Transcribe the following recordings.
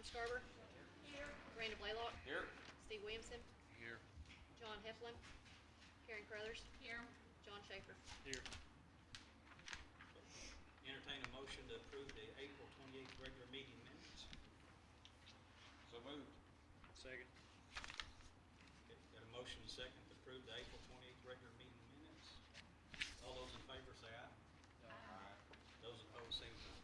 Scarver. Here. Brandon Blaylock. Here. Steve Williamson. Here. John Heflin. Karen Crothers. Here. John Schaefer. Here. Entertain a motion to approve the April 28th regular meeting minutes. So moved. Second. Okay, got a motion and second to approve the April 28th regular meeting minutes. All those in favor say aye. Aye. Those opposed, same sign.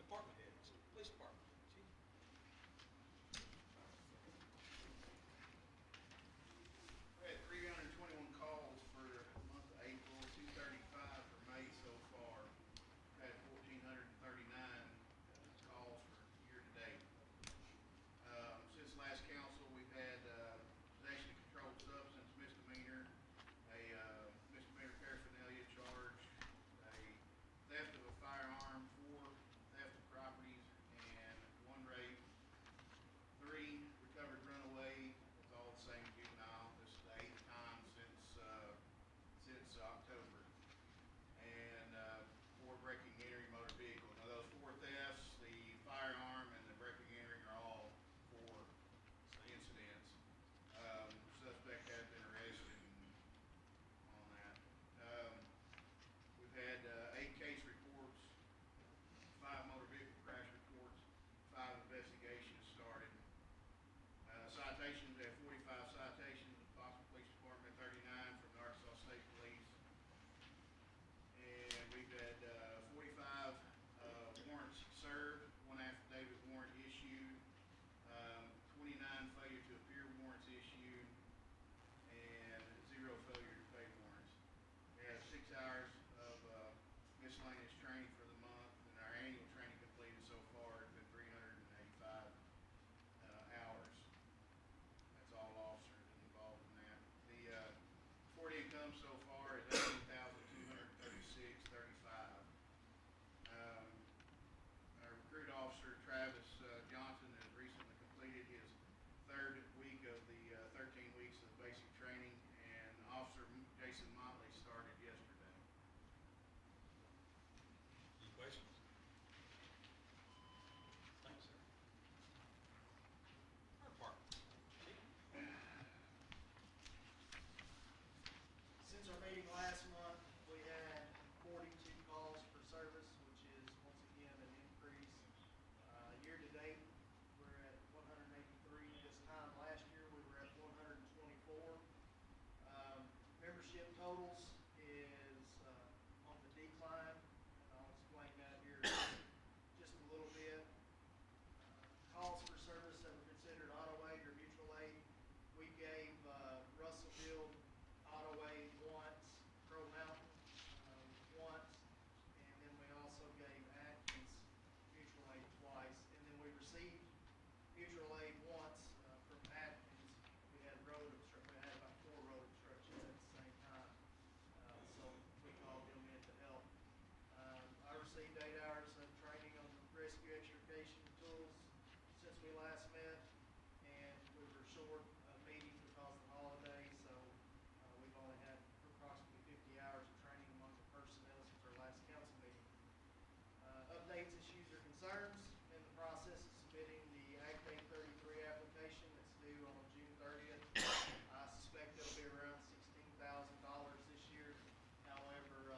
Department heads, police department. Chief. We had 321 calls for the month of April, 235 for May so far. We had 1,439 calls for year to date. Since last council, we've had possession of controlled substance misdemeanor, a misdemeanor paraphernalia charge, a theft of a firearm, 4 theft of properties, and 1 rape, 3 recovered runaway. It's all the same juvenile. This is the 8th time since October. And 4 breaking and entering motor vehicle. Now those 4 thefts, the firearm and the breaking and entering are all 4 incidents. Suspect has been arrested on that. We've had 8 case reports, 5 motor vehicle crash reports, 5 investigations started. Citations, we have 45 citations, Boston Police Department 39 from the Arkansas State Police. And we've had 45 warrants served, 1 affidavit warrant issued, 29 failure to appear warrants issued, and 0 failure to pay warrants. We have 6 hours of miscellaneous training for the month, and our annual training completed so far has been 385 hours. That's all officers involved in that. The report income so far is $18,236.35. Our recruit officer, Travis Johnson, has recently completed his 3rd week of the 13 weeks of basic training, and Officer Jason Motley started yesterday. Any questions? Thanks, sir. Our department. Chief. Since our meeting last month, we had 42 calls for service, which is once again an increase. Year to date, we're at 183. This time last year, we were at 124. Membership totals is on the decline, and I'll explain that here just a little bit. Calls for service that were considered auto aid or mutual aid, we gave Russellville auto aid once, Crow Mountain once, and then we also gave Atkins mutual aid twice, and then we received mutual aid once from Atkins. We had road obstruction. We had about 4 road obstructions at the same time, so we called them in to help. I received 8 hours of training on the rescue extrication tools since we last met, and we were short of meetings because of the holiday, so we've only had approximately 50 hours of training among the personnel since our last council meeting. Updates, issues, or concerns in the process of submitting the Act 833 application that's due on June 30th. I suspect it'll be around $16,000 this year. However,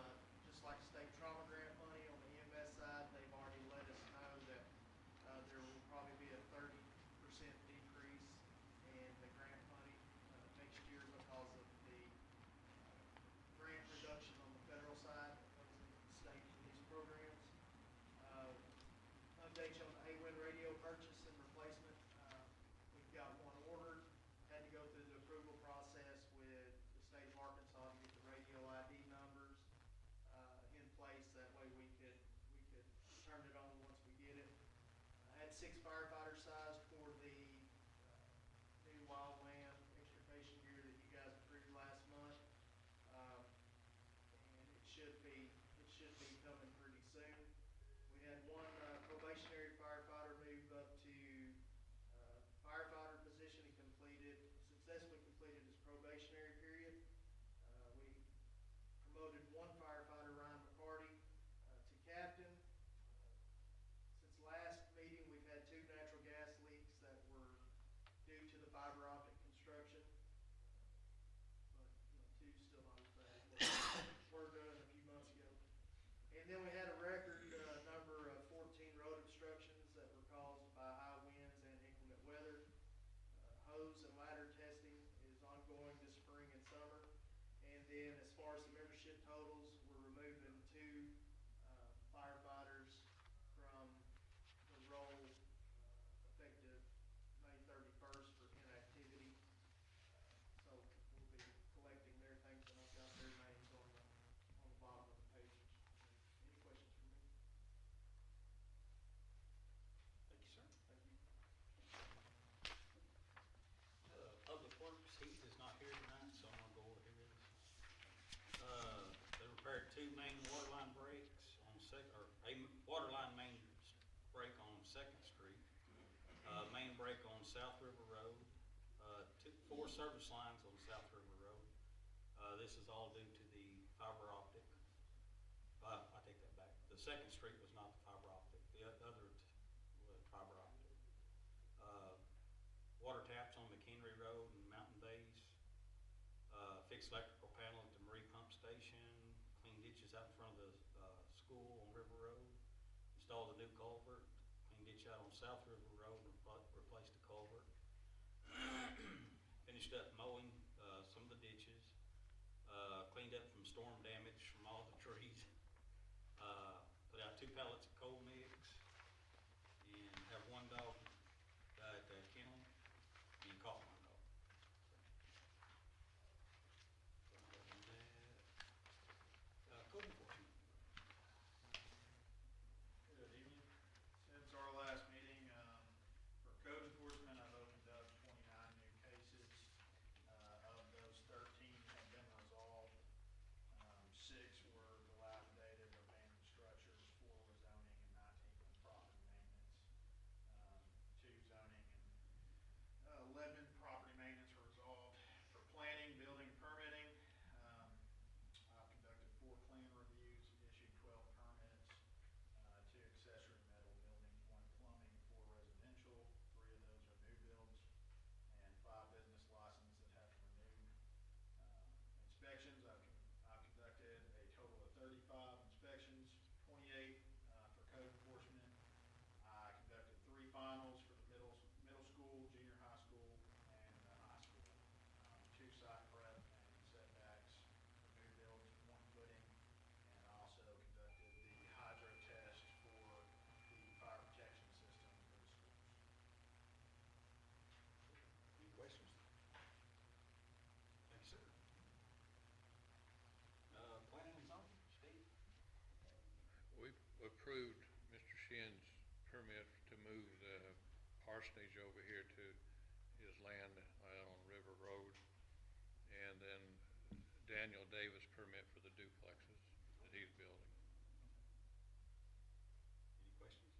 just like state trauma grant money on the EMS side, they've already let us know that there will probably be a 30% decrease in the grant money next year because of the grant reduction on the federal side of the state police programs. Update you on the AWIN radio purchase and replacement. We've got one ordered. Had to go through the approval process with the state of Arkansas to get the radio ID numbers in place. That way we could turn it on once we get it. I had 6 firefighters sized for the new wildland extrication gear that you guys approved last month, and it should be coming pretty soon. We had 1 probationary firefighter move up to firefighter position. He successfully completed his probationary period. We promoted 1 firefighter, Ryan McCarty, to captain. fiber optic construction. But, two's still not as bad as what we're doing a few months ago. And then we had a record number of 14 road obstructions that were caused by high winds and inclement weather. Hose and ladder testing is ongoing this spring and summer. And then as far as the membership totals, we're removing 2 firefighters from the role effective May 31st for inactivity. So we'll be collecting their things, and I've got their names on the bottom of the pages. Any questions for me? Thank you, sir. Thank you. Public Works, Heath is not here tonight, so I'm gonna go over here. They repaired 2 main water line breaks on a water line main break on 2nd Street, main break on South River Road, 4 service lines on South River Road. This is all due to the fiber optic. I take that back. The 2nd Street was not the fiber optic. The other was fiber optic. Water taps on McHenry Road and Mountain Bays. Fixed electrical panel at the Marie Pump Station. Clean ditches out in front of the school on River Road. Installed a new culvert. Clean ditch out on South River Road and replaced the culvert. Finished up mowing some of the ditches. Cleaned up from storm damage from all the trees. Put out 2 pallets of coal mix. And have 1 dog at the kennel. And caught 1 dog. Code enforcement. Good evening. Since our last meeting, for code enforcement, I've opened up 29 new cases. Of those, 13 have been resolved. 6 were dilapidated, abandoned structures, 4 were zoning, and 19 were property maintenance. 2 zoning and 11 property maintenance were resolved. For planning, building, permitting, I've conducted 4 plan reviews, issued 12 permits, 2 accessory metal buildings, 1 plumbing, 4 residential, 3 of those are new builds, and 5 business licenses that have renewed. Inspections, I've conducted a total of 35 inspections, 28 for code enforcement. I conducted 3 finals for the middle school, junior high school, and the high school. 2 site prep and setbacks for new builds, 1 footing, and I also conducted the hydro test for the fire protection system for the schools. Any questions? Thank you, sir. Planning and zoning, Steve? We approved Mr. Shin's permit to move the parsonage over here to his land on River Road. And then Daniel Davis permit for the duplexes that he's building. Any questions?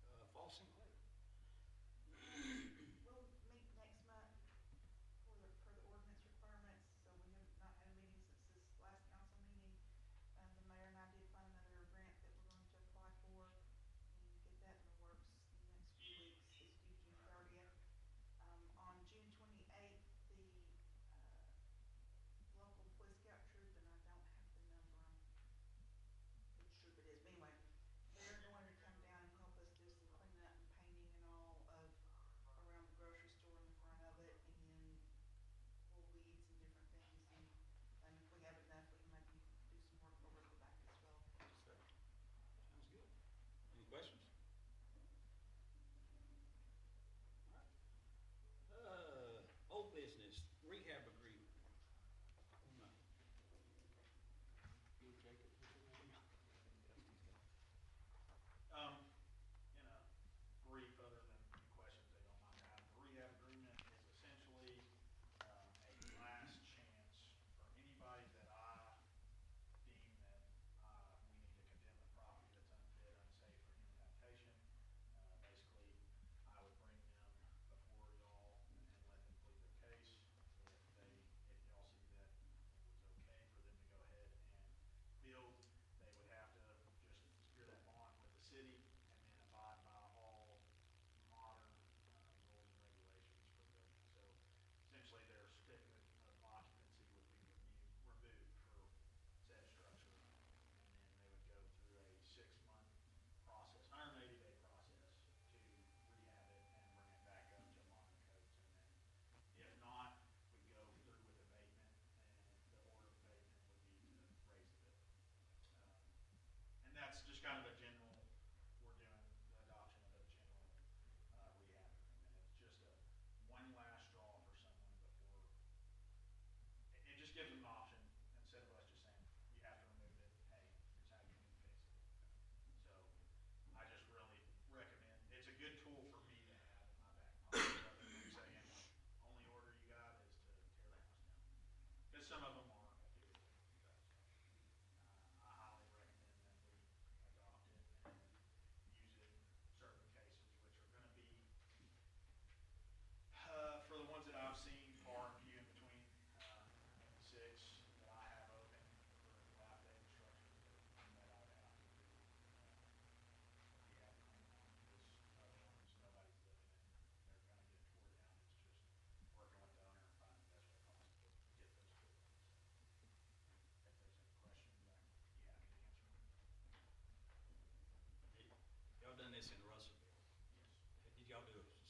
Okay. Fall Sinclair. We'll meet next month for the ordinance requirements, so we have not had a meeting since this last council meeting. The mayor and I did find another grant that we're going to apply for and get that in the works in the next few weeks. It's due June 30th. On June 28th, the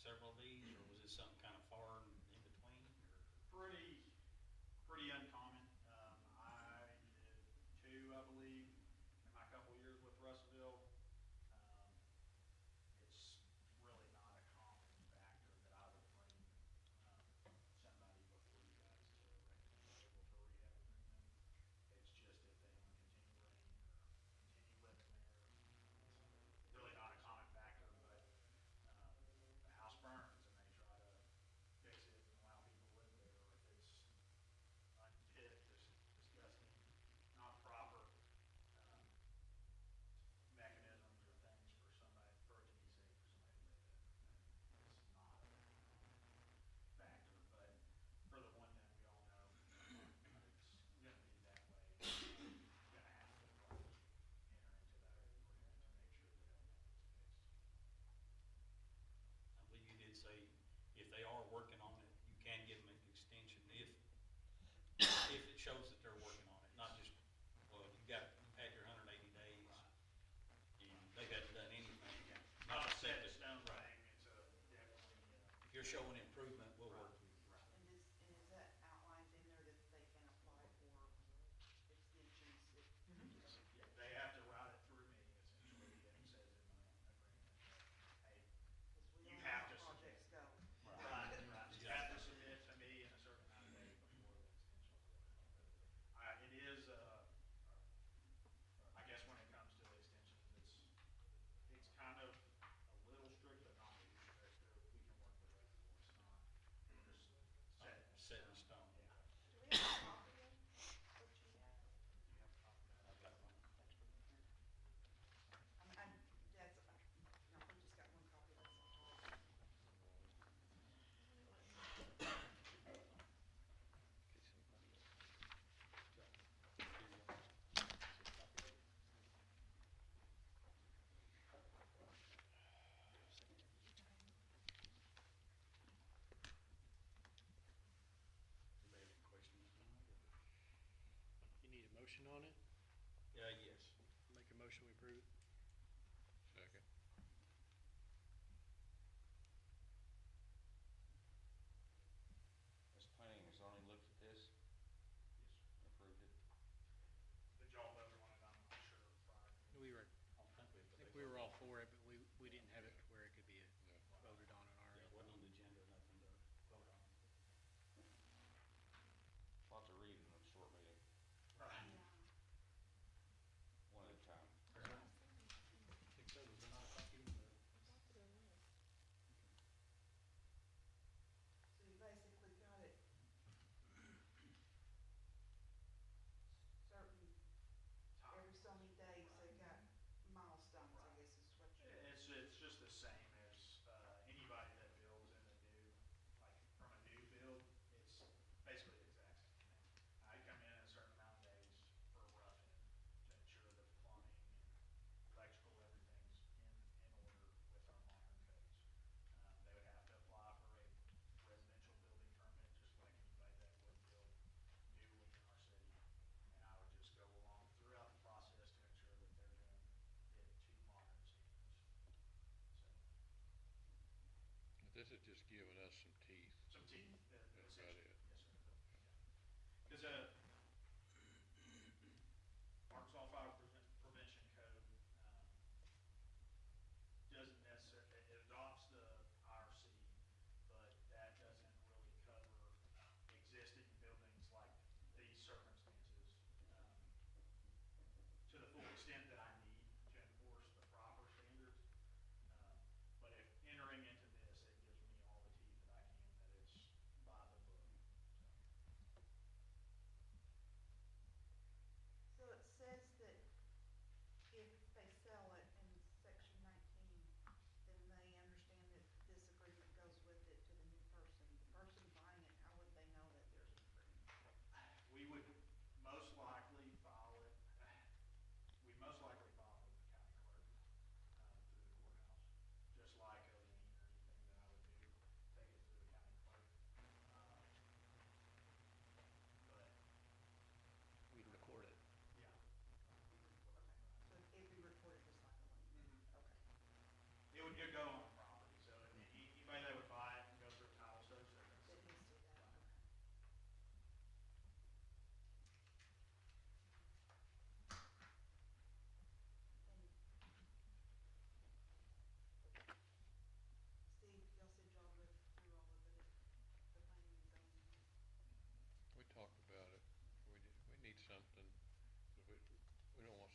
several of these, or was it something kind of far in between, or? Pretty uncommon. I did two, I believe, in my couple years with Russellville. It's really not a common factor that I would bring somebody before you guys to recommend approval for a rehab agreement. It's just if they want to continue renting or continue living there. It's really not a common factor, but the house burns and they try to fix it and allow people to live there. If it's unfit, disgusting, not proper mechanisms or things for somebody, for it to be safe for somebody to live in. It's not a very common factor, but for the one that we all know, it's gonna be that way. You're gonna have to probably enter into that agreement to make sure that everything gets fixed. I believe you did say if they are working on it, you can give them an extension if it shows that they're working on it, not just, well, you've had your 180 days and they haven't done anything. Not a set in accepted. stone Right. thing, it's a definitely, If you're showing improvement, we'll work with you. right. And is that outlined in there that they can apply for extensions if? Yeah, they have to route it through me essentially, and it says in my agreement that, hey, Because we you don't know have how to submit. projects go. Right. You have to submit to me in a certain amount of days before the extension will go in. It is, I guess when it comes to the extensions, it's kind of a little strict, but not too strict. We can work with it. It's not just Set in stone. Yeah. Do we have a copy of what you have? Do you have a copy of that? I've got one. That's, no, we just got one copy, that's all. Anybody have any questions tonight, or? You need a motion on it? Yes. Make a motion, we approve it? Second. Has planning and zoning looked at this, Yes, approved it? sir. Did y'all vote on it? I'm not sure prior. We were, I don't think we. I think we were all for it, but we didn't have it to where it could be No. voted on at our Yeah, end. it wasn't on the agenda, nothing to vote on. Lots of reading in a short meeting, Right. one at a time. I think so, was there not a copy of the? So you basically got it certain, every so many days, they got milestones, I guess is what you're. It's just the same as anybody that builds in the new, like from a new build, it's basically the exact same thing. I come in a certain amount of days for roughing to ensure that the plumbing and electrical, everything's in order with our modern codes. They would have to apply for a residential building permit, just like anybody that would build newly in our city. And I would just go along throughout the process to ensure that they're doing it to modern standards. So, This is just giving us some teeth. some teeth. That's about it. Yes, sir. Because Arkansas Fire Prevention Code doesn't necessarily, it adopts the IRC, but that doesn't really cover existing buildings like these circumstances to the full extent that I need to enforce the proper standards. But if entering into this, it gives me all the teeth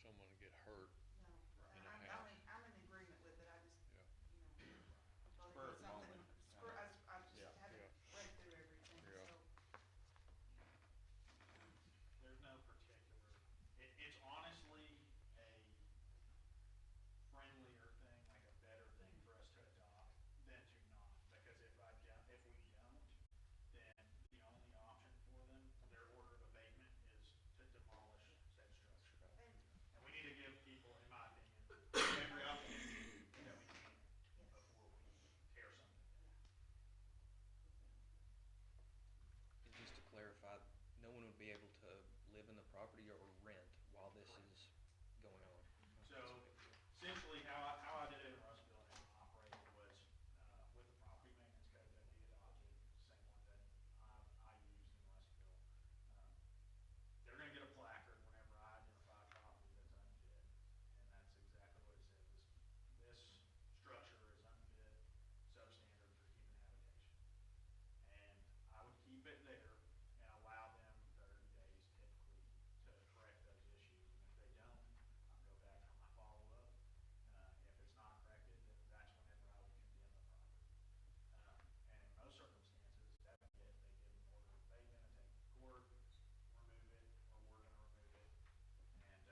someone get hurt. No, In a I'm, house. I'm in agreement with it, I just, Yeah. thought Spur it of was the something, moment. I just Yeah. haven't Yeah. read through everything, Yeah. so. There's no particular, it's honestly a friendlier thing, like a better thing for us to adopt than to not. Because if we don't, then the only option for them, their order of abatement is to demolish said structure. And, And we need to give people, in my opinion, every opportunity that we can yes, before we tear something down. And just to clarify, no one would be able to live in the property or rent while this is going on. So essentially, how I did it in Russellville and how I operated was with the property maintenance code that we adopted, same one that I used in Russellville. They're gonna get a placard whenever I identify a property that's unfit, and that's exactly what it says. This structure is unfit, substandard for human habitation. And I would keep it there and allow them 30 days typically to correct those issues. And if they don't, I'll go back for my follow-up. If it's not corrected, then that's whenever I would condemn the property. And in most circumstances, that would get, they give an order of abatement, I take it to court, remove it, or we're gonna remove it. And then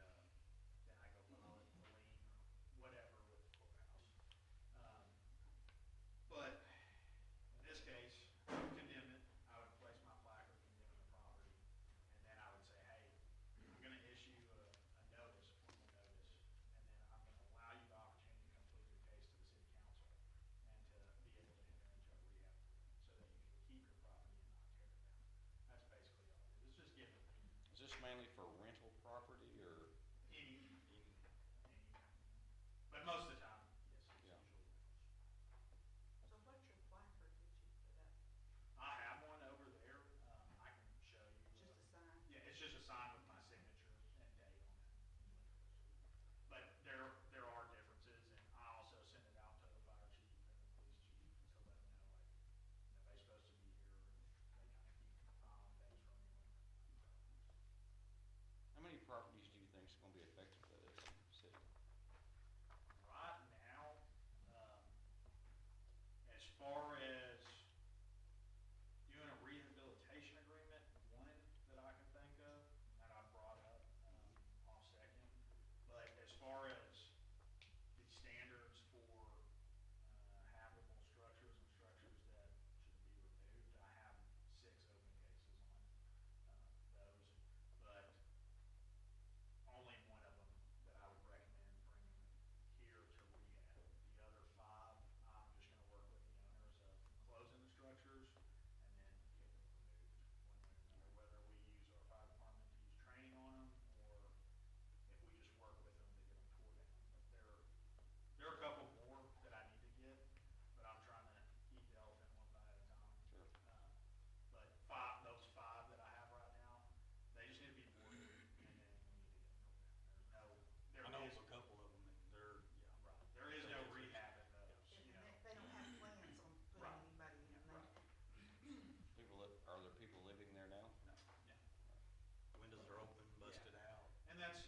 I go file it, the lien, or whatever with the courthouse. But in this case, I would condemn it, I would place my placard condemning the property, and then I would say, hey, I'm gonna issue a notice, a formal notice, and then I'm gonna allow you the opportunity to come plead your case to the city council and to be able to enter into a rehab agreement so that you can keep your property and not tear it down. That's basically all it is, it's just giving Is this mainly for rental property or? any, but most of the time, yes, it's Yeah. usually rentals. so what's your placard that you put up? I have one over there, I can show you. Just a sign? Yeah, it's just a sign with my signature and date on it. But there are differences, and I also send it out to the fire chief and the police chief to let them know, like, nobody's supposed to be here, and they kind of keep an eye on things for me. How many properties do you think is gonna be affected by this in the city? Right now, as far as doing a rehabilitation agreement, one that I can think of, that I brought up, off second. But as far as the standards for, habitable structures and structures that should be removed, I have 6 open cases on, those. But only one of them that I would recommend bringing here to rehab. The other 5, I'm just gonna work with the owners of closing the structures and then getting them removed one way or another, whether we use our fire department to use training on them, or if we just work with them to get them tore down. There are a couple more that I need to get, but I'm trying to eat the elephant one bite at a time. Sure. But those 5 that I have right now, they just need to be boarded, and then we need to get them tore down. I know of a couple of them, and they're, yeah. Right, there is no rehab in those, And you know. they don't have plans on Right. putting anybody in there. Right. Are there people living there now? No, yeah. Windows are open, busted out, And that's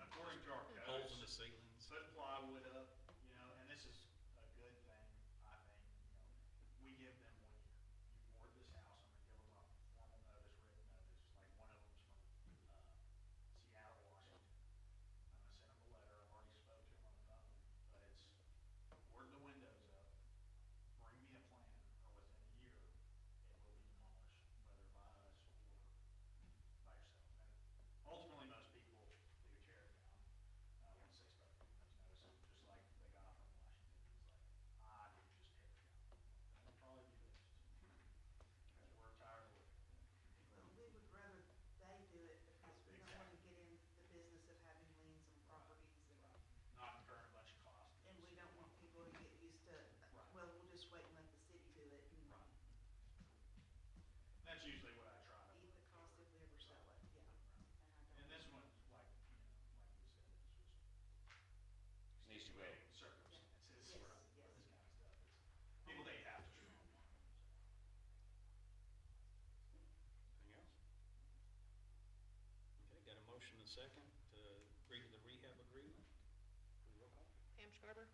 according to our holes codes, in the ceilings. putting plywood up, you know, and this is a good thing, I think, you know. We give them 1 year. You board this house, I'm gonna give them a formal notice, written notice, like one of them's from, Seattle, Washington. I'm gonna send them a letter, I've already spoke to them on the phone, but it's, board the windows up, bring me a plan, or within a year, it will be demolished, whether by us or by yourself. And ultimately, most people do tear it down, once they start getting those notices, just like the guy from Washington, he's like, I did just tear it down. That'll probably be best, because we're tired of looking at it. Well, we would rather they do it because we don't wanna get in the business of having liens on properties Not incurring a bunch of costs. and we don't want people to get used to, Right. well, we'll just wait and let the city do it and Right. That's usually what I try to. eat the cost if we ever sell it, yeah. And this one, like, you know, like we said, it's just. Needs to go. extenuating circumstances Yes, for yes. this kind of stuff. It's people they have to strong on. Anything else? Okay, got a motion and a second to agree to the rehab Garber,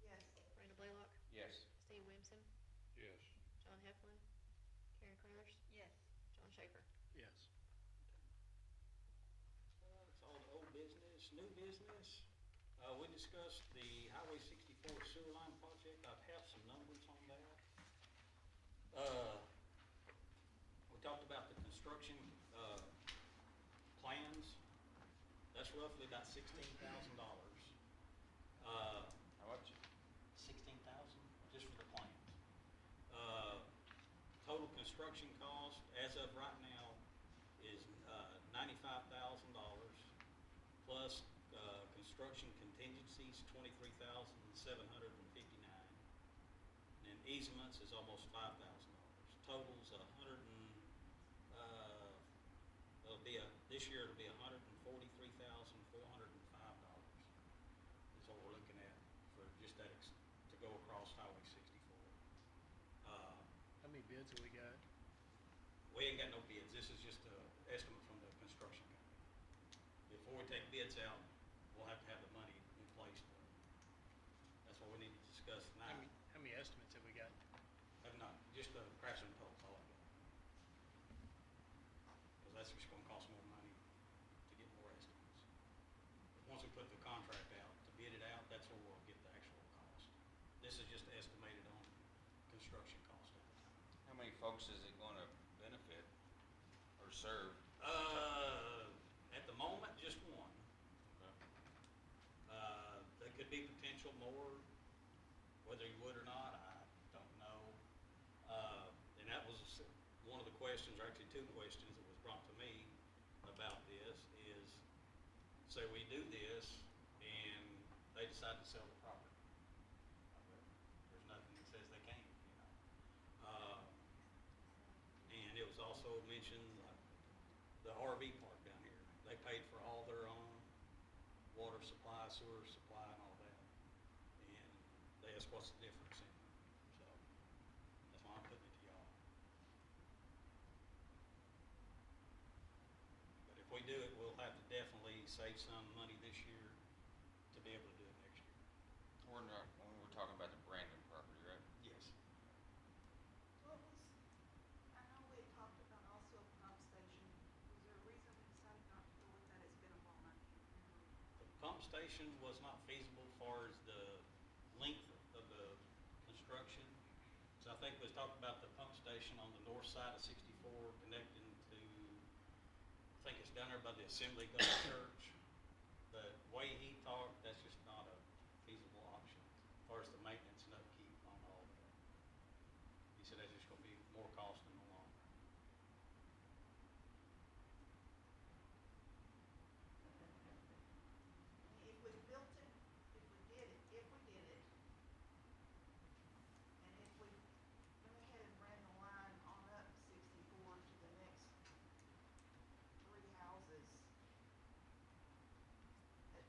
Yes. Brandon Blaylock, Yes. Steve Williamson, Yes. John Heflin, Karen Crothers, Yes. John Schaefer. Yes. It's all the old business, new business. We discussed the Highway 64 sewer line project. I have some numbers on that. We talked about the construction, plans. That's roughly about $16,000. How much? 16,000 just for the plans. Total construction cost as of right now is $95,000 plus construction contingencies, $23,759. And then easements is almost $5,000. Totals this year it'll be $143,405 is what we're looking at for just that to go across Highway 64. How many bids have we got? We ain't got no bids. This is just an estimate from the construction company. Before we take bids out, we'll have to have the money in place. That's what we need to discuss How tonight. many estimates have we got? Have not, just the cracks and tolls, all I got. Because that's just gonna cost more money to get more estimates. But once we put the contract out, to bid it out, that's where we'll get the actual cost. This is just estimated on construction cost at the time. How many folks is it gonna benefit or serve? At the moment, just one. There could be potential more, whether you would or not, I don't know. And that was one of the questions, or actually two questions that was brought to me about this is, say we do this and they decide to sell the property. There's nothing that says they can't, you know. And it was also mentioned, the RV park down here, they paid for all their own water supply, sewer supply, and all that. And they asked what's the difference in it. So that's why I'm putting it to y'all. But if we do it, we'll have to definitely save some money this year to be able to do it next year. We're not, when we're talking about the Brandon property, right? Yes. What was, I know we had talked about also a pump station. Was there a reason we decided not to go with that? It's been a while, I can't remember. The pump station was not feasible as far as the length of the construction. So I think we was talking about the pump station on the north side of 64 connecting to, I think it's down there by the Assembly God Church. But way he talked, that's just not a feasible option as far as the maintenance and upkeep on all of that. He said that's just gonna be more cost in the long run. I mean, if we built it, if we did it, and if we went ahead and ran the line on up 64 to the next 3 houses,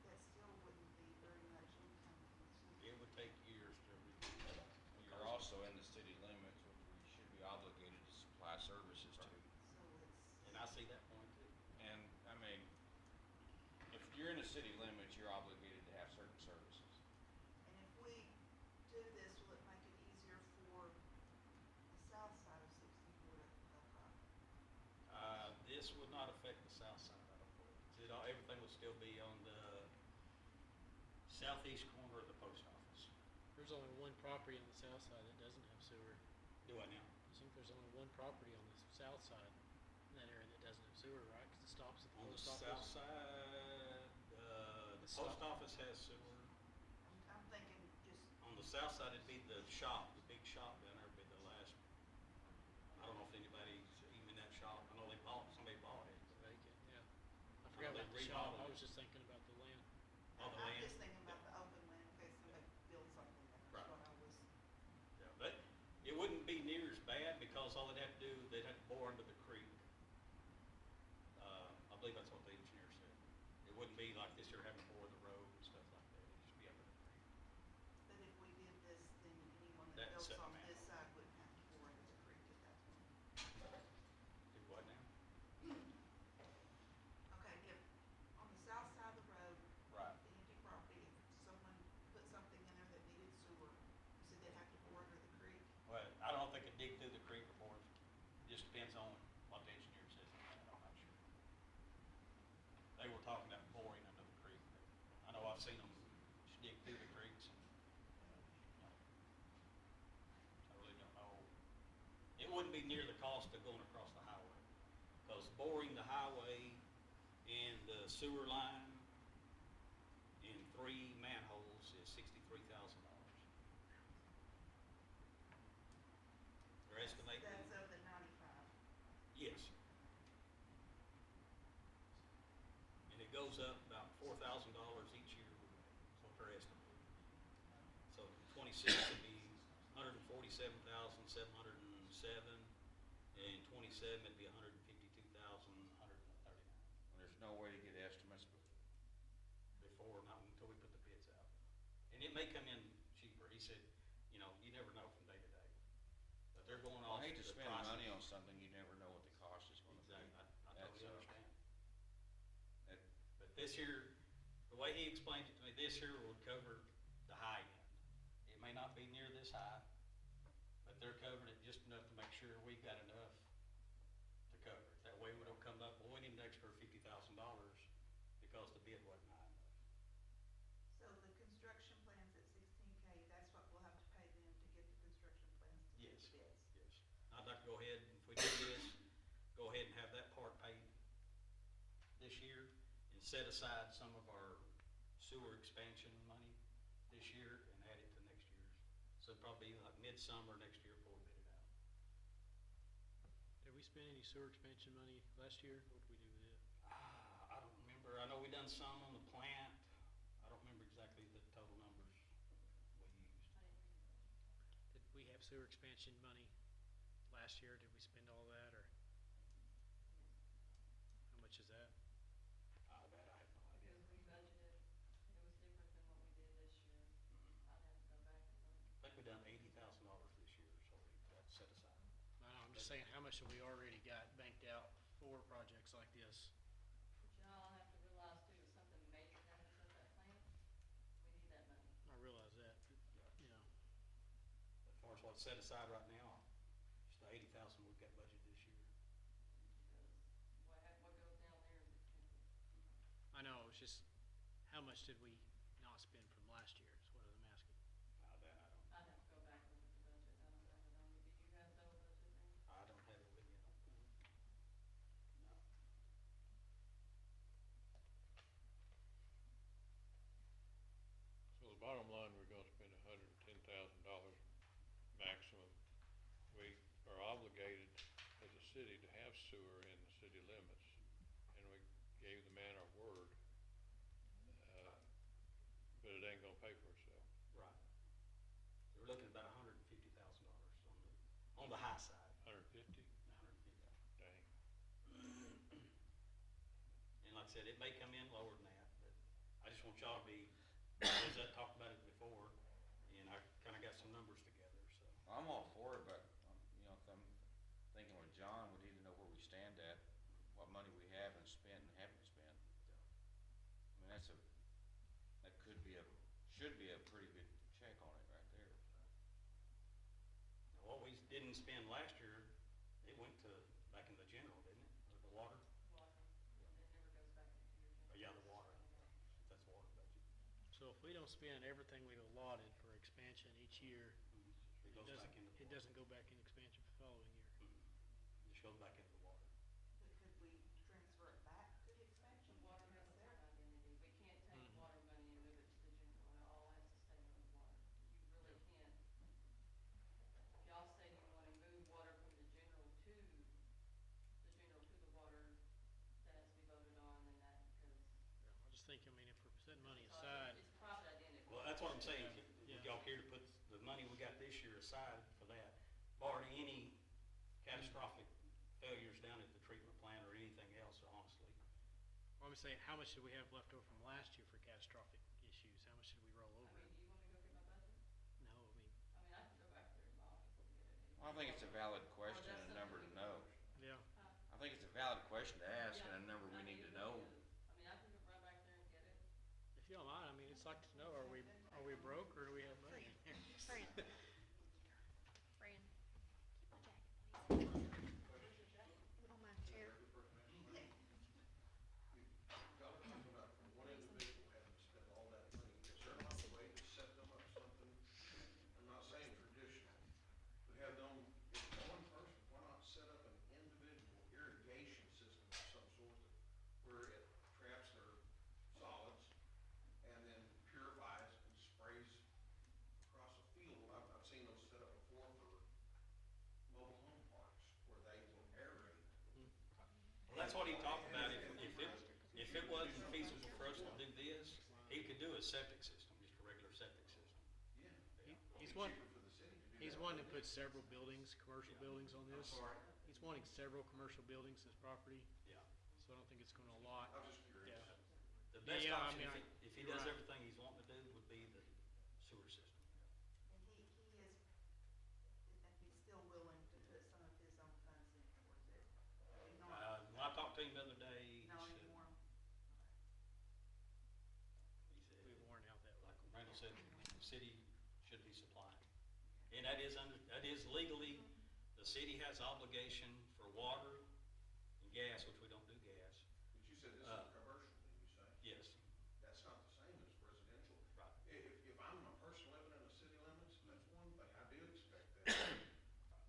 that still wouldn't be very much income from the city. It would take years to recoup that. You're also in the city limits, which we should be obligated to supply services to. So it's. And I see that point too. And, I mean, if you're in the city limits, you're obligated to have certain services. And if we do this, will it make it easier for the south side of 64 to hook up? This would not affect the south side, I don't believe. Everything would still be on the southeast corner of the post office. There's only one property on the south side that doesn't have sewer. Do I now? I think there's only one property on the south side in that area that doesn't have sewer, right? 'Cause it stops at the On the post office. south side, the It's post not- office has sewer. I'm thinking just, On the south side, it'd be the shop, the big shop down there would be the last. I don't know if anybody's even in that shop. I know somebody bought it. Vacant, yeah. I know forgot they about the shop. remodeled I it. was just thinking about the land. All the I'm land. just thinking about the open land in case somebody builds something there. Right. That's what I was. Yeah, but it wouldn't be near as bad because all they'd have to do, they'd have to bore under the creek. I believe that's what the engineer said. It wouldn't be like this, you're having to bore the road and stuff like that. It'd just be under the creek. But if we did this, then anyone That that builds set on amount. this side wouldn't have to bore into the creek at that point. Do what now? Okay, if, on the south side of the road, Right. the empty property, if someone put something I've seen them dig through the creeks and, you know, I really don't know. It wouldn't be near the cost of going across the highway, because boring the highway and the sewer line in 3 manholes is $63,000. They're estimating. That's of the 95. Yes. And it goes up about $4,000 each year, is what they're estimating. So 26 would be 147,707, and 27 would be 152,139. There's no way to get estimates, Before, not until we put the bids out. And it may come in cheaper. He said, you know, you never know from day to day. But they're going I off hate to the spend prices. money on something you never know what the cost is gonna be. Exactly, I That's, totally understand. that- But this here, the way he explained it to me, this here would cover the high end. It may not be near this high, but they're covering it just enough to make sure we've got enough to cover it. That way we don't come up, well, we need an extra $50,000 because the bid wasn't high enough. So the construction plans at 16K, that's what we'll have to pay them to get the construction plans to do Yes, the bids. yes. I'd like to go ahead, if we do this, go ahead and have that part paid this year and set aside some of our sewer expansion money this year and add it to next year's. So probably like midsummer next year before we bid it out. Did we spend any sewer expansion money last year? What did we do with it? I don't remember. I know we done some on the plant. I don't remember exactly the total numbers we used. Did we have sewer expansion money last year? Did we spend all that, or how much is that? That I have no idea. Because we budgeted, it was different than what we did this year. I'd have to go back and look. I think we done $80,000 this year, so that's set aside. I know, I'm just saying, how much have we already got banked out for projects like this? But y'all have to realize too, if something major happens at that plant, we need that money. I realize that, but, you know, As far as what's set aside right now, just the 80,000 we've got budgeted this year. Because what goes down there is expensive. I know, it's just, how much did we not spend from last year, is what I'm asking. That I don't, I'd have to go back and look at the budget. I don't have it on me. Do you have the budget there? I don't have it with me, I don't think. No. So the bottom line, we're gonna spend $110,000 maximum. We are obligated as a city to have sewer in the city limits, and we gave the man our word. But it ain't gonna pay for itself. Right. We're looking at about $150,000 on the high side. 150? 150. Dang. And like I said, it may come in lower than that, but I just want y'all to be, as I talked about it before, and I kinda got some numbers together, so. I'm all for it, but, you know, if I'm thinking with John, we need to know where we stand at, what money we have and spent and haven't spent. I mean, that could be should be a pretty good check on it right there. Now, what we didn't spend last year, it went to, back in the general, didn't it, or the water? Water. It never goes back into your general. Oh, yeah, the water, that's water budget. So if we don't spend everything we've allotted for expansion each year, It goes back into the it water. doesn't go back in expansion for the following year. Just goes back into the water. But could we transfer it back to the expansion? The water has Is its there? own identity. We can't take water money and move it to the general. It all has to stay on the water. You really can't. If y'all say you wanna move water from the general to the water, that has to be voted on and that, because I just think, I mean, if we're setting money it's aside, it's profit identity. Well, that's what I'm saying, Yeah. y'all care to put the money we got this year aside for that, barring any catastrophic failures down at the treatment plant or anything else, honestly. well, I'm saying, how much did we have left over from last year for catastrophic issues? How much did we roll I over? mean, do you want me to go get my budget? No, I mean, I can go back there in my office and get it. I think it's a valid question Or and that's a number to something we know. can- yeah, I think it's a valid question to ask Yeah, and a number we I mean, need to it know. really is. I mean, I can go run back there and get it. if you don't mind, I mean, it's like to know, are we broke or do we have money? Fran. Fran. Keep my jacket, please. On my chair. Y'all are talking about from one individual having to spend all that that's what he talked about, if it wasn't feasible for us to do this, he could do a septic system, just a regular septic system. He's one, he's one that puts several buildings, commercial buildings on this. sorry? He's wanting several commercial buildings, this property, Yeah. so I don't think it's gonna allot. I'm just curious. Yeah. The best Yeah, I option, mean, if he you're does right. everything he's wanting to do, would be the sewer system. And he is, and he's still willing to put some of his own funds in towards it. He's not, When I talked to him the other day, he not said, anymore. We've worn out that way. like Randall said, the city should be supplying. And that is legally, the city has obligation for water and gas, which we don't do gas. But you said this Uh, is commercial, did you say? Yes, That's not the same as residential. right. If I'm a person living in the city limits, that's one thing, I do expect that.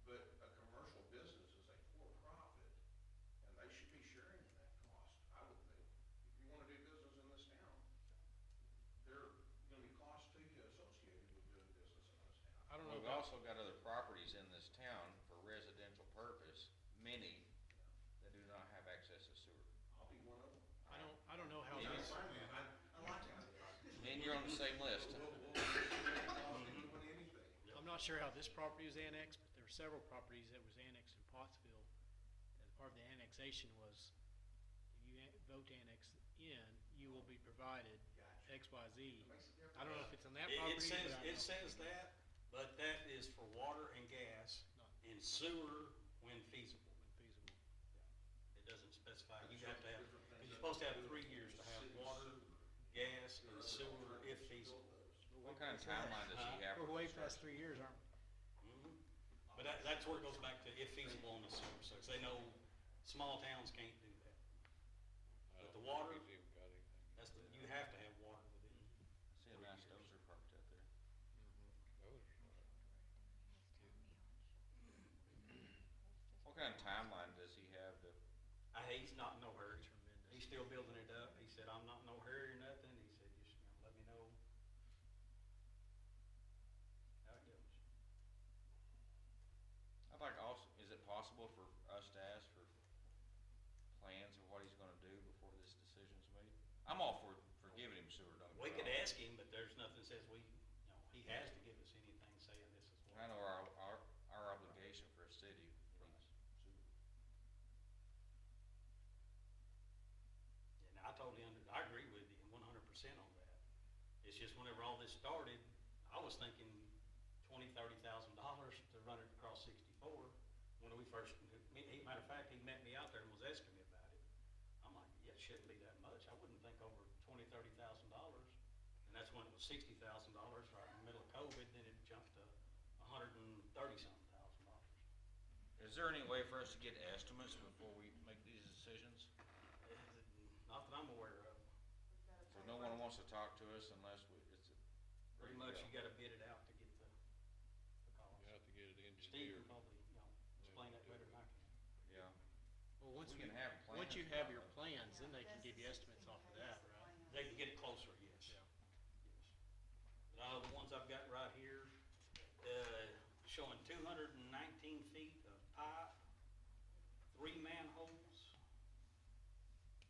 But a commercial business is a for-profit, and they should be sharing in that cost, I would think. If you wanna do business in this town, there are gonna be costs to you associated with doing business in this town. I don't know We've about, also got other properties in this town for residential purpose, many that do not have access to sewer. I'll be one of them. I don't know how Yeah. this, I like it. And you're on the same list. We'll cost of doing anything. I'm not sure how this property was annexed, but there were several properties that was annexed in Pottsville. That part of the annexation was, if you vote to annex in, you will be provided X, Y, Z. I don't know if it's on that property, but I It know. says that, but that is for water and gas and sewer when feasible. When feasible. It doesn't specify, you have to have, because you're supposed to have 3 years to have water, gas, and sewer if feasible. What kind of timeline does he have? We're for way construction? past 3 years, aren't we? Mhm. But that's where it goes back to if feasible on the sewer, so 'cause they know small towns can't do that. I But don't the water, think he's even got anything. you have to have water within. See a nice dozer parked out there. Those, What kind of timeline does he have to, He's not in no hurry. Tremendous. He's still building it up. He said, I'm not in no hurry or nothing. He said, just, let me know how it goes. I'd like also, is it possible for us to ask for plans of what he's gonna do before this decision's made? I'm all for giving him sewer, don't get We me could wrong. ask him, but there's nothing that says he has to give us anything saying this is what. I know our obligation for a city needs sewer. And I agree with you 100% on that. It's just whenever all this started, I was thinking $20,000-$30,000 to run it across 64. When we first, matter of fact, he met me out there and was asking me about it. I'm like, yeah, it shouldn't be that much. I wouldn't think over $20,000-$30,000. And that's when it was $60,000 right in the middle of COVID, then it jumped to $130-something thousand. Is there any way for us to get estimates before we make these decisions? Not that I'm aware of. We've got to So pay no for one it. wants to talk to us unless it's a. Pretty much you gotta bid it out to get the cost. you have to get it Steve engineered. can probably, explain that better than I can. Yeah. Well, once We we, can have once you plans. have your plans, then they can give you estimates off of that, right? They can get it closer, yes. Yeah. Yes. The ones I've got right here, showing 219 feet of pipe, 3 manholes.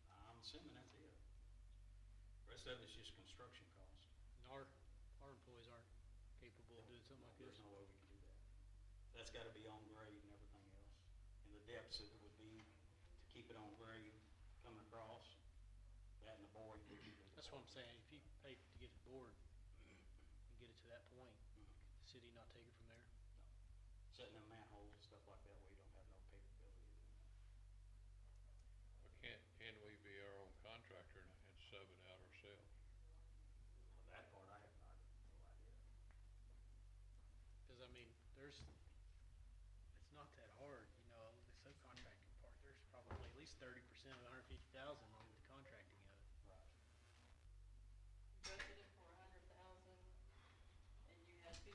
I'm assuming that's it. Rest of it's just construction cost. And our employees aren't capable of doing something like this. There's no way we can do that. That's gotta be on grade and everything else. And the depths that it would be to keep it on grade coming across, that and the boring would keep it. That's what I'm saying, if you pay to get it bored and get it to that point, the city not take it from there. Setting them manholes, stuff like that, we don't have no capability of doing that. Well, can we be our own contractor and sub it out ourselves? That part I have no idea. Cause I mean, it's not that hard, the subcontracting part, there's probably at least 30% of 150,000 on the contracting of it. Right. You budgeted for 100,000, and you had 52,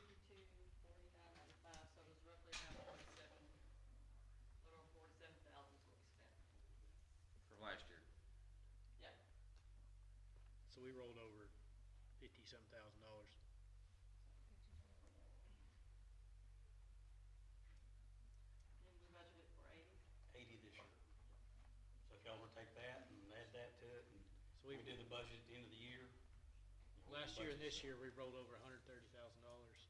49.95, so it was roughly around 47, little over 47,000 is what we spent. From last year. Yeah. So we rolled over $50-some thousand. And we budgeted for 80. 80 this year. So if We We, do the budget at the end of the year. You know, last year and budget this stuff. year, we rolled over $130,000.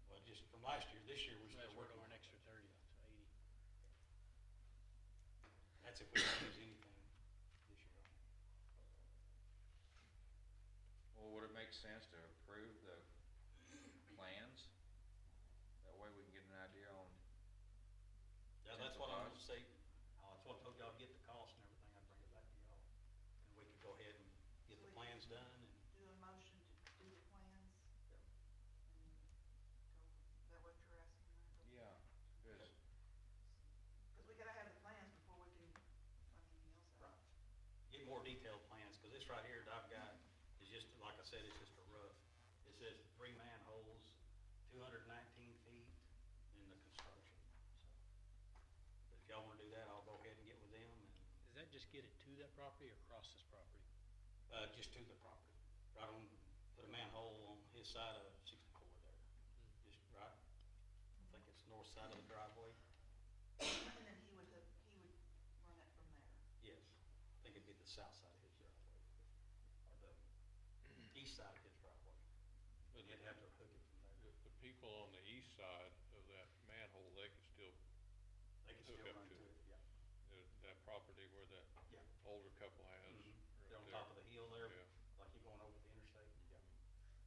Well, just from last year, this year, we're Last still year, working over on an it. extra 30, so 80. That's if we don't use anything this year. Well, would it make sense to approve the plans? That way we can get an idea on, Yeah, that's what I'm gonna Potential say. That's what I told y'all, get the cost and everything, I'd bring it back to y'all. And we could go ahead and get the plans done and. Do a motion to do the plans Yep. and go, is that what you're asking? yeah, because Because we gotta have the plans before we can find anything else out. Get more detailed plans, cause this right here that I've got is just, like I said, it's just a rough. It says 3 manholes, 219 feet in the construction, so. But if y'all wanna do that, I'll go ahead and get with them and, Does that just get it to that property or across this property? just to the property. Right on, put a manhole on his side of 64 there, just right, I think it's north side of the driveway. And then he would run it from there. Yes, I think it'd be the south side of his driveway, or the east side of his driveway. But You'd have to hook it from there. the people on the east side of that manhole, they could still, They can still Hook up run to to it. it, yeah. that property where that Yeah. older couple has. Mhm. right They're on there. top of the hill there, Yeah. like you're going over the interstate, yeah.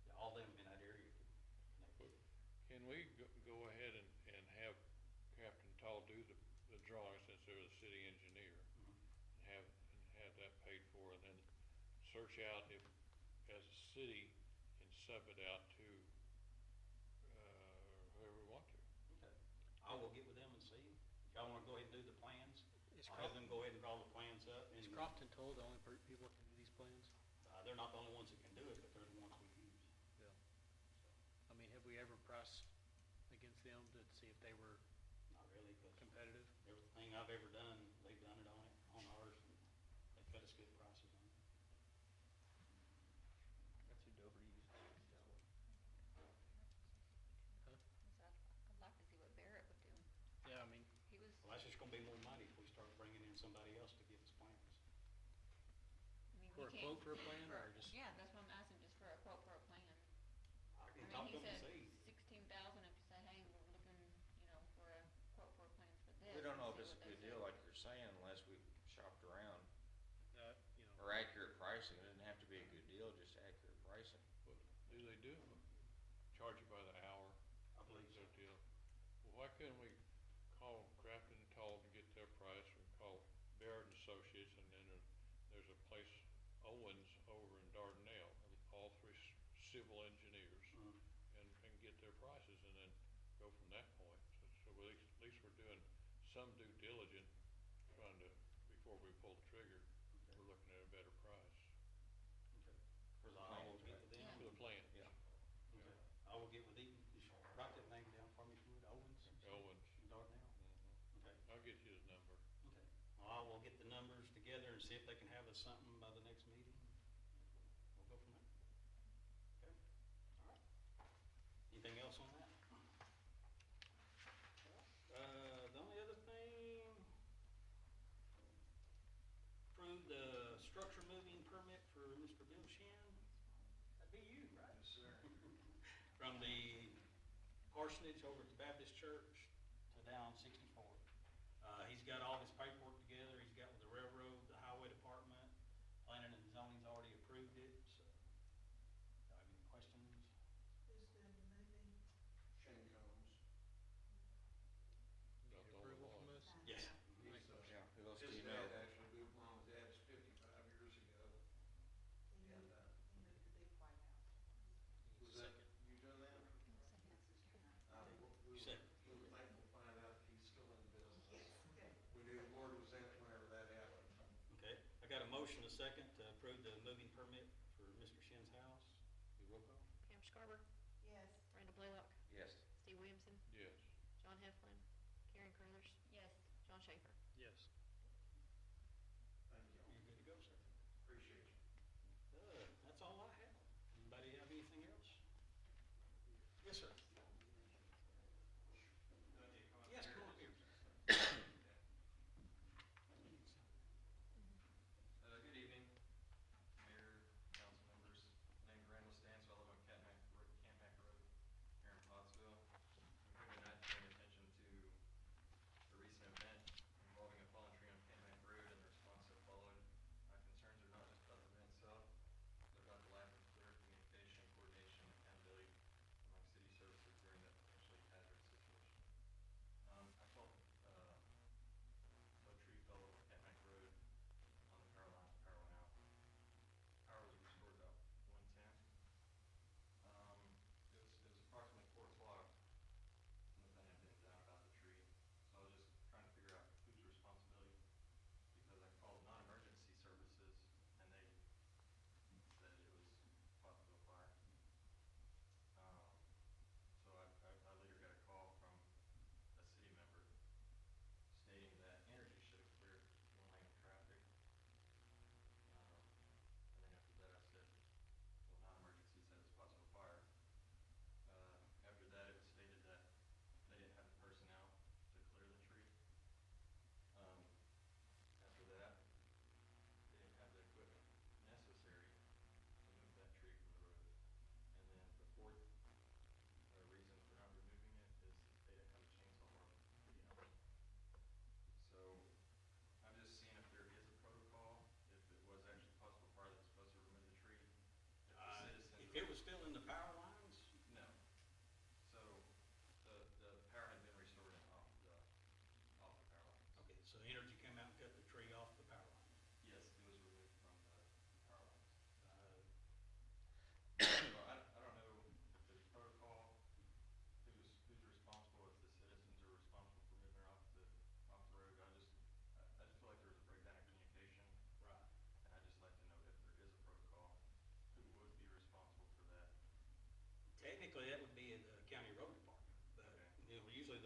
Yeah, all them in that area can connect. But can we go ahead and have Captain Tall do the drawing since they're the city engineer? Mhm. And have that paid for, and then search out if, as a city, can sub it out to, whoever we want to. Okay. I will get with them and see. If y'all wanna go ahead and do the plans, Is I'll have them go ahead and draw the plans up. Is And Crofton Toll the only people that can do these plans? They're not the only ones that can do it, but they're the ones we use. Yeah. I mean, have we ever priced against them to see if they were Not really, because competitive? everything I've ever done, they've done it on ours, and they cut us good prices on it. That's who Dover uses. So I'd like to see what Barrett would do. Yeah, I mean, He was, Well, that's just gonna be more money if we start bringing in somebody else to give us plans. I mean, for a he can't. quote for a plan or just? Yeah, that's what I'm asking, just for a quote for a plan. I I can mean, talk he to them and said see. 16,000, if you say, hey, we're looking, for a quote for a plan for this. we don't know if see it's a what they good say. deal like you're saying unless we shopped around. You know, Or accurate pricing, it doesn't have to be a good deal, just accurate pricing. But do they do, charge you by the hour? I believe so. Their deal? Well, why couldn't we call Crafton and Toll to get their price, or call Barrett and Associates, and then there's a place, Owens, over in Dardanelle, all three civil engineers, Mhm. and get their prices, and then go from that point. So at least we're doing some due diligence, trying to, before we pull the trigger, we're looking at a better price Okay. For the, I will get with them. for the plans. Yeah. Okay. I will get with Eaton, just write that name down for me, if you would, Owens. Owens. In Dardanelle. Mhm. Okay. I'll get you his number. Okay. Well, I will get the numbers together and see if they can have us something by the next meeting. We'll go from there. Okay? All right. Anything else on that? The only other thing, approve the structure moving permit for Mr. Bill Shin. That'd be you, right? Yes, sir. From the parsonage over at the Baptist Church to down 64. He's got all his paperwork together, he's got with the railroad, the highway department, planning and zoning's already approved it, so. Do I have any questions? Who's doing the moving? Shane Combs. Not the only approval one. from us? Yes. He's, Yeah, who else do his you know? dad actually moved along with dad's 55 years ago. He And, moved, he moved the big white house. Was that you doing that? You said. We were thankful to find out that he's still in business. Yes, good. We knew the Lord was in it whenever that happened. Okay, I got a motion, a second, to approve the moving permit for Mr. Shin's house. Do roll call? Pam Scarber, Yes. Randall Blaylock, Yes. Steve Williamson, Yes. John Heflin, Karen Carruthers. Yes. John Schaefer. Yes. Thank you. You're good to go, sir. Appreciate you. That's all I have. Anybody have anything else? Yes, sir. Yes, come on up here. Good evening.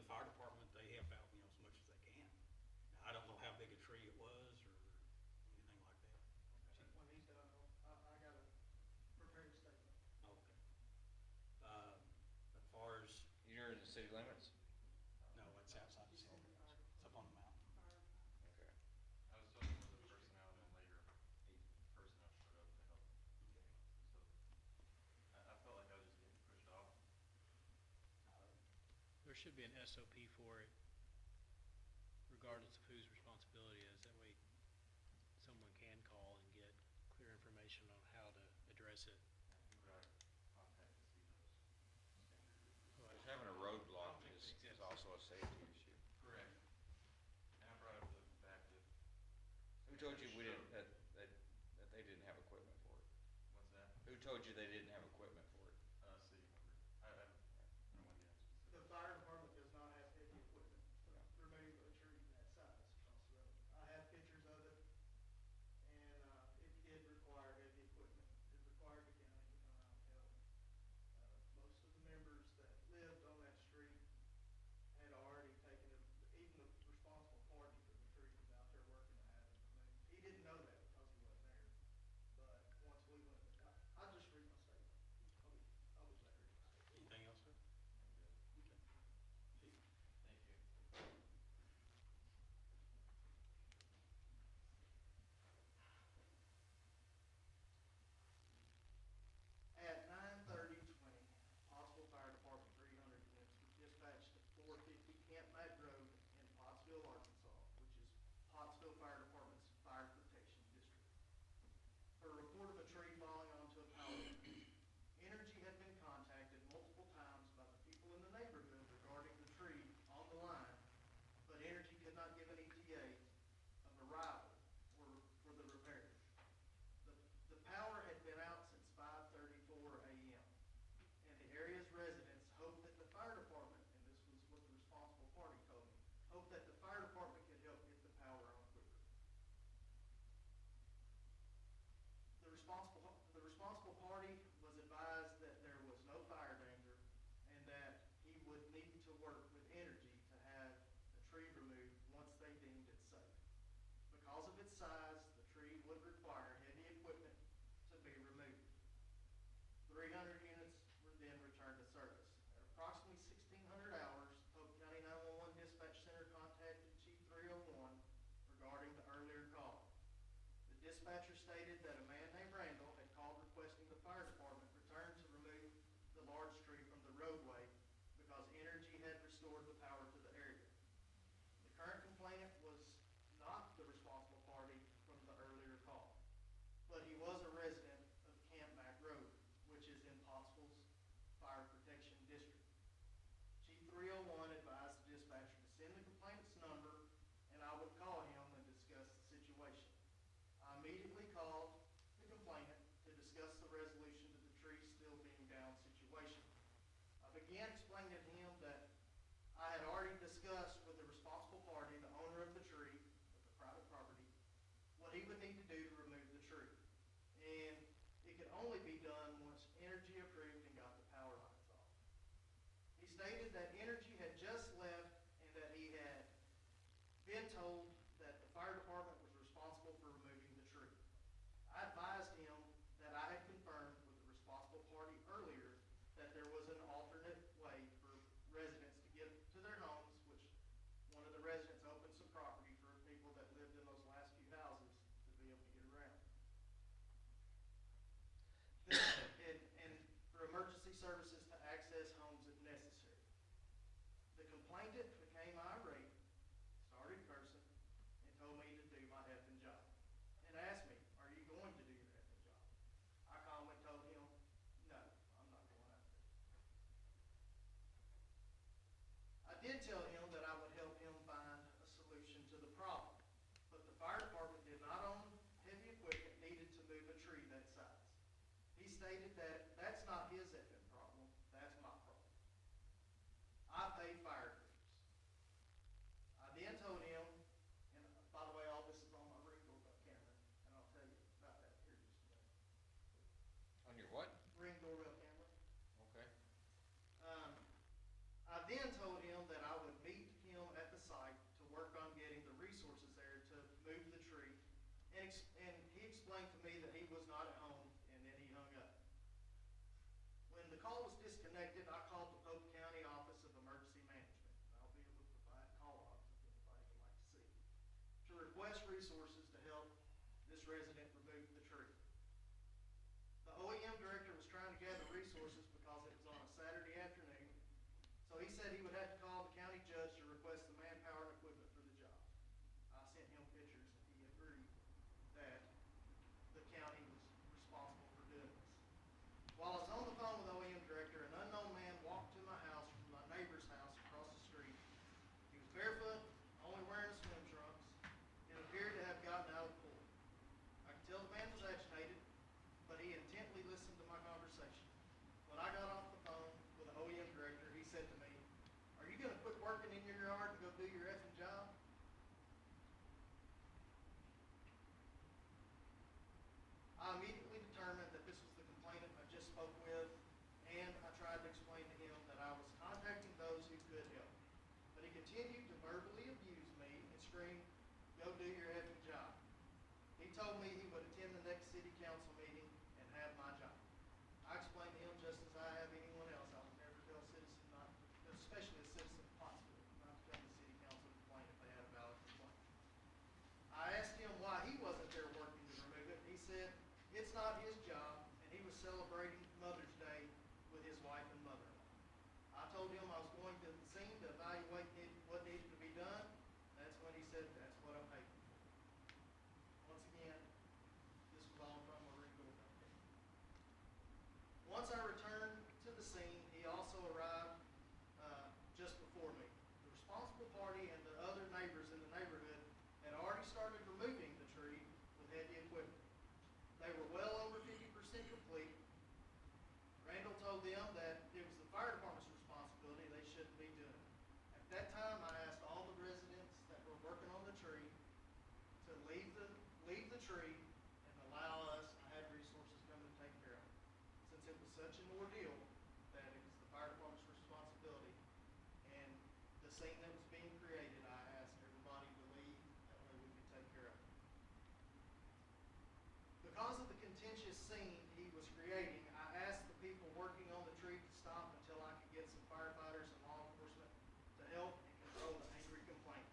the fire department, they help out, you know, as much as they can. Now, I don't know how big a tree it was or anything like that. When he's done, I gotta prepare a statement. Okay. As far as, You're in the city limits? no, it's outside the city limits. It's up on the mountain. Okay. I was told there was a person out and later personnel showed up to help. So I felt like I was just getting pushed off. There should be an SOP for it, regardless of whose responsibility it is. That way, someone can call and get clear information on how to address it. Who would I contact to see those standards? Because having a roadblock is also a safety issue. Correct. And I brought up the fact that. Who told you we didn't, that they didn't have equipment for it? What's that? Who told you they didn't have equipment for it? City member. I don't want to get into specifics. The fire department does not have heavy equipment to remove a tree that size across the road. I have pictures of it, and, it did require heavy equipment. It required the county to come out and help. Most of the members that lived on that street had already taken it, even the responsible party for the tree was out there working to have it removed. He didn't know that because he wasn't there, but once we went, I'll just read my statement. I'll be better. Anything else, sir? Okay. Chief? Thank you. At 9:30:20, Pottsville Fire Department 300 units were dispatched to 450 Camp Mad Road in Pottsville, Arkansas, which is Pottsville Fire Department's fire protection district, for a report of a tree falling onto a power line. Energy had been contacted multiple times by the people in the neighborhood regarding the tree on the line, but Energy could not give an ETA of arrival for the repair. The power had been out since 5:34 a.m., and the area's residents hoped that the fire department, and this was what the responsible party told me, hoped that the fire department could help get the power on quicker. The responsible party was advised that there was no fire danger and that he would need to work with Energy to have the tree removed once they deemed it safe. Because of its size, the tree would require heavy equipment to be removed. 300 units were then returned to service. At approximately 1600 hours, Polk County 911 Dispatch Center contacted Chief 301 regarding the earlier call. The dispatcher stated that a man named Randall had called requesting the fire department return to remove the large tree from the roadway because Energy had restored the power to the area. The current complainant was not the responsible party from the earlier call, but he was a resident of Camp Mack Road, which is in Pottsville's fire protection district. Chief 301 advised the dispatcher to send the complainant's number, and I would call him and discuss the situation. I immediately called the complainant to discuss the resolution to the tree still being down situation. I began explaining to him that I had already discussed with the responsible party, the owner of the tree, of the private property, what he would need to do to remove the tree. And it could only be done once Energy approved and got the power lines off. He stated that Energy had just left and that he had been told that the fire department was responsible for removing the tree. I advised him that I had confirmed with the responsible party earlier that there was an alternate way for residents to get to their homes, which one of the residents opened some property for people that lived in those last few houses to be able to get around. And for emergency services to access homes if necessary. The complainant became irate, started cursing, and told me to do my effing job. And asked me, "Are you going to do your effing job?" I calmly told him, "No, I'm not going out there." I did tell him that I would help him find a solution to the problem, but the fire department did not own heavy equipment needed to move a tree that size. He stated that that's not his effing problem, that's my problem. I pay fire crews. I then told him, and by the way, all this is on my Ring doorbell camera, and I'll tell you about that here in just a minute. On your what? Ring doorbell camera. Okay. I then told him that I would explained to me that he was not at home, and then he hung up. When the call was disconnected, I called the Polk County Office of Emergency Management, and I'll be able to provide call logs if anybody would like to see, to request resources to help this resident remove the tree. The OEM director was trying to gather resources because it was on a Saturday afternoon, so he said he would have to call the county judge to request the manpower and equipment for the job. I sent him pictures, and he agreed that the county was responsible for doing this. While I was on the phone with OEM director, an unknown man walked to my house from my neighbor's house across the street. He was barefoot, only wearing swim trunks, and appeared to have gotten out of the pool. I could tell the man was agitated, but he intently listened to my conversation. When I got off the phone with the OEM director, he said to me, "Are you gonna quit working in your yard and go do your effing job?" I immediately determined that this was the complainant I just spoke with, and I tried to explain to him that I was contacting those who could help. But he continued to verbally abuse me and scream, "Go do your effing job." He told me he would attend the next city council meeting and have my job. I explained to him, just as I have anyone else, I would never tell a citizen not, especially a citizen of Pottsville, not to come to city council and complain if they had a valid complaint. I asked him why he wasn't there working to remove it. He said it's not his job, and he was celebrating Mother's Day with his wife and mother-in-law. I told him I was going to the scene to evaluate what needed to be done. That's when he said, "That's what I'm paid for." Once again, this was all from a Ringo update. Once I returned to the scene, he also arrived just before me. The responsible party and the other neighbors in the neighborhood had already started removing the tree with heavy equipment. They were well over 50% complete. Randall told them that it was the fire department's responsibility, they shouldn't be doing it. At that time, I asked all the residents that were working on the tree to leave the tree and allow us, I had resources coming to take care of it. Since it was such an ordeal that it was the fire department's responsibility and the scene that was being created, I asked everybody to leave, that way we could take care of it. Because of the contentious scene he was creating, I asked the people working on the tree to stop until I could get some firefighters and law enforcement to help and control the angry complainant.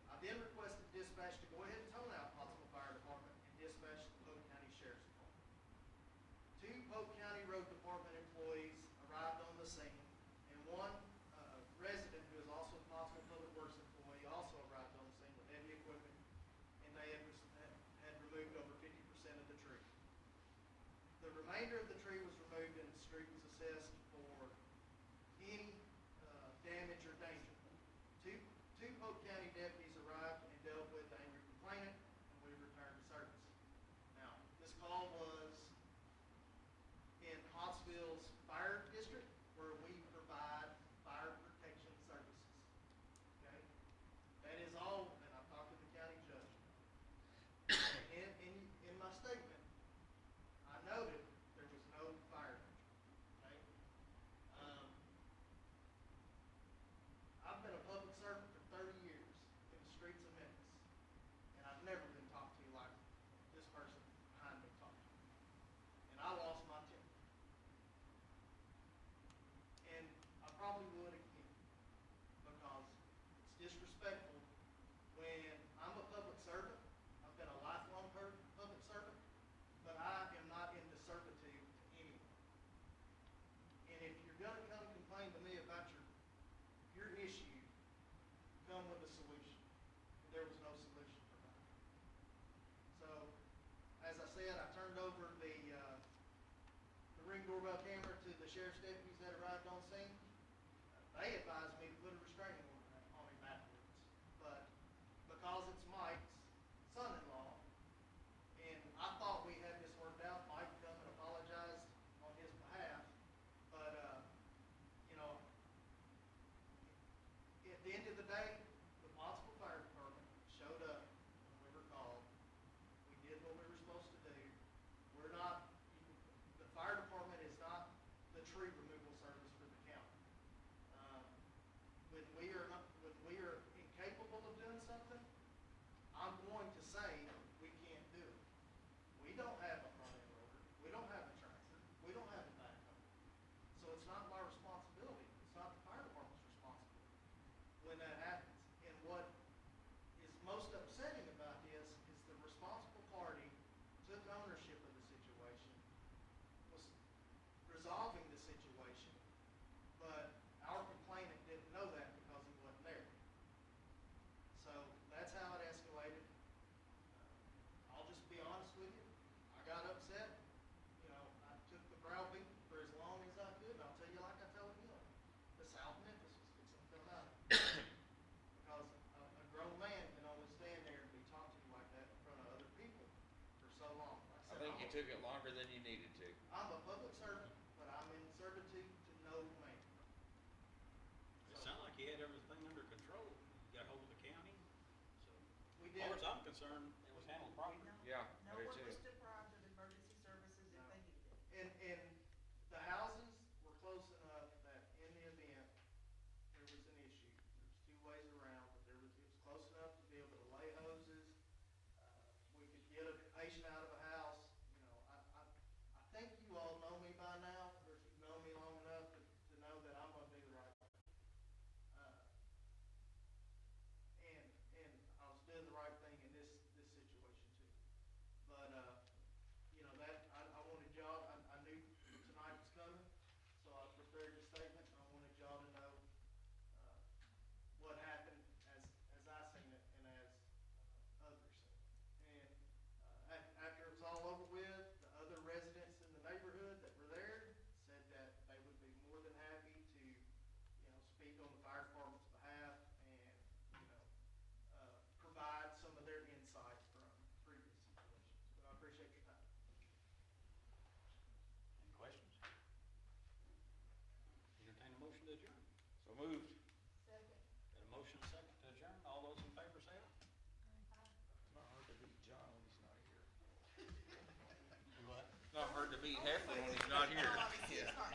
I then requested dispatch to go ahead and tone out Pottsville Fire Department and dispatch the Polk County Sheriff's Department. 2 Polk County Road Department employees arrived on the scene, and one resident who is also a Pottsville Public Works employee also arrived on the scene with heavy equipment, and they had removed over 50% of the tree. The remainder of the tree was removed, and the street was assessed for any damage or danger. Two Polk County deputies arrived and dealt with the angry complainant, and we returned to service. Now, this call was in Pottsville's fire district, where we provide fire protection services. Okay? That is all, and I've talked to the county judge. In my statement, I noted there was no fire danger. Okay? I've been a public servant for 30 years in the streets of Memphis, and I've never been talked to like this person behind me talked to me. And I lost my temper. And I probably would again, because it's disrespectful when I'm a public servant. I've been a lifelong public servant, but I am not into servitude to anyone. And if you're gonna come complain to me about your issue, come with a solution. And there was no solution provided. So, as I said, I turned over the Ring doorbell camera to the sheriff's deputies that arrived on scene. They advised me to put a restraining order on him afterwards. But because it's Mike's son-in-law, and I thought we had this worked out, Mike come and apologized on his behalf. But, at the end of the day, the Pottsville Fire Department showed up when we were called. We did what we were supposed to do. We're not, the fire department is not the tree removal service for the county. When we are incapable of doing something, I'm going to say we can't do it. took it longer than you needed to. I'm a public servant, but I'm in servitude to no man. It sounded like you had everything under control. You got hold of the county, so. We As did. far as I'm concerned, it was handled properly. Yeah, No I do one too. was deprived of emergency services if they needed it. And the houses were close enough that in the event there was an issue, there's two ways around, but it was close enough to be able to lay hoses. We could get a patient out of a house, you know, I think you all know me by now, or if you've known me long enough to know that I'm gonna do the right thing. And I was doing the right thing in this situation too. But, you know, I wanted y'all, I knew tonight was coming, so I prepared the statement, and I wanted y'all to know, what happened as I seen it and as others seen it. And, after it was all over with, the other residents in the neighborhood that were there said that they would be more than happy to, you know, speak on the fire department's behalf and, you know, provide some of their insight from previous situations. But I appreciate your time. Any questions? Entertain a motion to adjourn. So moved. Second. Got a motion and a second to adjourn. All those in favor say aye. It's not hard to beat John when he's not here. What? It's not hard to beat Heflin when he's not here. Obviously, it's not